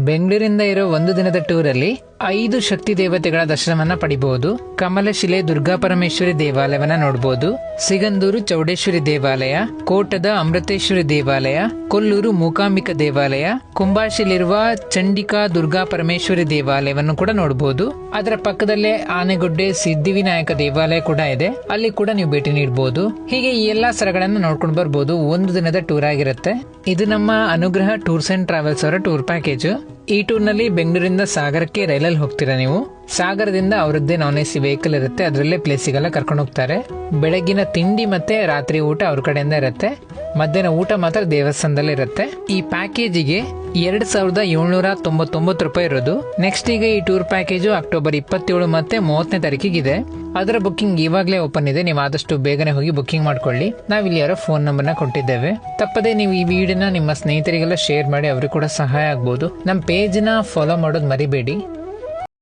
ಬೆಂಗಳೂರಿಂದ ಇರೋ ಒಂದು ದಿನದ ಟೂರ್ ಅಲ್ಲಿ 5 ಶಕ್ತಿ ದೇವತೆಗಳ ದರ್ಶನವನ್ನ ಪಡಿಬಹುದು. ಕಮಲಶಿಲೆ ದುರ್ಗಾ ಪರಮೇಶ್ವರಿ ದೇವಾಲಯವನ್ನ ನೋಡಬಹುದು. ಸಿಗಂದೂರು ಚೌಡೇಶ್ವರಿ ದೇವಾಲಯ, ಕೋಟದ ಅಮೃತೇಶ್ವರಿ ದೇವಾಲಯ, ಕೊಲ್ಲೂರು ಮೂಕಾಂಬಿಕಾ ದೇವಾಲಯ, ಕುಂಬಾಶಿಲಿರುವ ಚಂಡಿಕಾ ದುರ್ಗಾ ಪರಮೇಶ್ವರಿ ದೇವಾಲಯವನ್ನು ಕೂಡ ನೋಡಬಹುದು. ಅದರ ಪಕ್ಕದಲ್ಲೇ ಆನೆಗುಡ್ಡೆ ಸಿದ್ಧಿವಿನಾಯಕ ದೇವಾಲಯ ಕೂಡ ಇದೆ, ಅಲ್ಲಿ ಕೂಡ ನೀವು ಭೇಟಿ ನೀಡಬಹುದು. ಹೀಗೆ ಈ ಎಲ್ಲಾ ಸ್ಥಳಗಳನ್ನು ನೋಡ್ಕೊಂಡು ಬರ್ಬೋದು. ಒಂದು ದಿನದ ಟೂರ್ ಆಗಿರುತ್ತೆ. ಇದು ನಮ್ಮ ಅನುಗ್ರಹ ಟೂರ್ಸ್ ಅಂಡ್ ಟ್ರಾವೆಲ್ಸ್ ಅವರ ಟೂರ್ ಪ್ಯಾಕೇಜ್. ಈ ಟೂರ್ ನಲ್ಲಿ ಬೆಂಗಳೂರಿಂದ ಸಾಗರಕ್ಕೆ ರೈಲಲ್ಲಿ ಹೋಗ್ತೀರಾ ನೀವು. ಸಾಗರದಿಂದ ಅವರದ್ದೇ ನಾನ್ ಎಸಿ ವೆಹಿಕಲ್ ಇರುತ್ತೆ, ಅದರಲ್ಲೇ ಪ್ಲೇಸಿಗೆಲ್ಲ ಕರ್ಕೊಂಡು ಹೋಗ್ತಾರೆ. ಬೆಳಗಿನ ತಿಂಡಿ ಮತ್ತೆ ರಾತ್ರಿ ಊಟ ಅವ್ರ ಕಡೆಯಿಂದ ಇರುತ್ತೆ. ಮಧ್ಯಾಹ್ನ ಊಟ ಮಾತ್ರ ದೇವಸ್ಥಾನದಲ್ಲಿ ಇರುತ್ತೆ. ಈ ಪ್ಯಾಕೇಜಿಗೆ 2799 ರೂಪಾಯಿ ಇರೋದು. ನೆಕ್ಸ್ಟ್ ಈಗ ಈ ಟೂರ್ ಪ್ಯಾಕೇಜು ಅಕ್ಟೋಬರ್ 27 ಮತ್ತೆ 30ನೇ ತಾರೀಕಿಗಿದೆ. ಅದರ ಬುಕ್ಕಿಂಗ್ ಇವಾಗಲೇ ಓಪನ್ ಇದೆ. ನೀವು ಆದಷ್ಟು ಬೇಗನೆ ಹೋಗಿ ಬುಕ್ಕಿಂಗ್ ಮಾಡ್ಕೊಳ್ಳಿ. ನಾವಿಲ್ಲಿ ಯಾರೋ ಫೋನ್ ನಂಬರ್ನ ಕೊಟ್ಟಿದ್ದೇವೆ. ತಪ್ಪದೆ ನೀವು ಈ ವಿಡಿಯೋನ ನಿಮ್ಮ ಸ್ನೇಹಿತರಿಗೆಲ್ಲ ಶೇರ್ ಮಾಡಿ, ಅವ್ರಿಗೆ ಕೂಡ ಸಹಾಯ ಆಗ್ಬೋದು. ನಮ್ಮ ಪೇಜ್ನ ಫಾಲೋ ಮಾಡೋದು ಮರಿಬೇಡಿ.